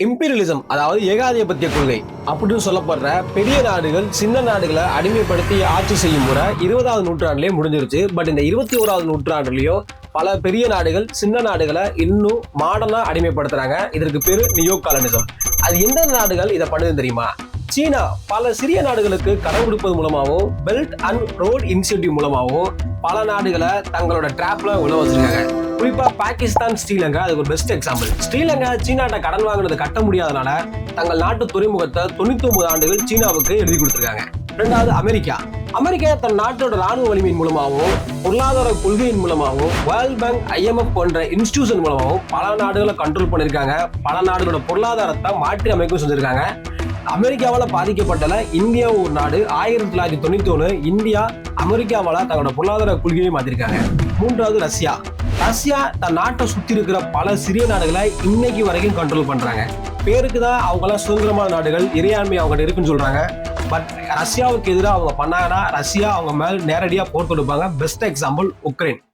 Imperialism அதாவது ஏகாதிபத்திய கொள்கை அப்படின்னு சொல்லப்படுற பெரிய நாடுகள் சின்ன நாடுகளை அடிமைப்படுத்தி ஆட்சி செய்யும் முறை 20வது நூற்றாண்டிலே முடிஞ்சிருச்சு. பட் இந்த 21வது நூற்றாண்டுலயும் பல பெரிய நாடுகள் சின்ன நாடுகளை இன்னும் மாடர்னா அடிமைப்படுத்துறாங்க. இதற்கு பேரு நியோ காலனிசம். அது எந்த நாடுகள் இதை பண்ணுது தெரியுமா? சீனா பல சிறிய நாடுகளுக்கு கடன் கொடுப்பது மூலமாகவும் பெல்ட் அண்ட் ரோட் இனிஷியேட்டிவ் மூலமாகவும் பல நாடுகளை தங்களோட டிராப்ல உள்ள வச்சிருக்காங்க. குறிப்பா பாகிஸ்தான், ஸ்ரீலங்கா அதுக்கு ஒரு பெஸ்ட் எக்ஸாம்பிள். ஸ்ரீலங்கா சீனாட்ட கடன் வாங்கினது கட்ட முடியாதனால தங்கள் நாட்டு துறைமுகத்தை 99 ஆண்டுகள் சீனாவுக்கு எழுதி கொடுத்திருக்காங்க. இரண்டாவது அமெரிக்கா தன் நாட்டோட ராணுவ வலிமையின் மூலமாகவும் பொருளாதார கொள்கையின் மூலமாகவும் வேர்ல்ட் பேங்க், IMF போன்ற இன்ஸ்டிடியூஷன் மூலமாகவும் பல நாடுகளை கண்ட்ரோல் பண்ணிருக்காங்க. பல நாடுகளோட பொருளாதாரத்தை மாற்றி அமைக்கவும் செஞ்சிருக்காங்க. அமெரிக்காவால் பாதிக்கப்பட்டல இந்தியா ஒரு நாடு. 1991 இந்தியா அமெரிக்காவால தங்களோட பொருளாதார கொள்கையை மாத்திருக்காங்க. மூன்றாவது ரஷ்யா தன் நாட்டை சுத்தி இருக்கிற பல சிறிய நாடுகளை இன்னைக்கு வரைக்கும் கண்ட்ரோல் பண்றாங்க. பேருக்கு தான் அவங்க எல்லாம் சுதந்திரமான நாடுகள், இறையாண்மை அவங்க இருக்குன்னு சொல்றாங்க. பட் ரஷ்யாவுக்கு எதிராக அவங்க பண்ணாங்கன்னா ரஷ்யா அவங்க மேல் நேரடியா போர் தொடுப்பாங்க. Best example Ukraine.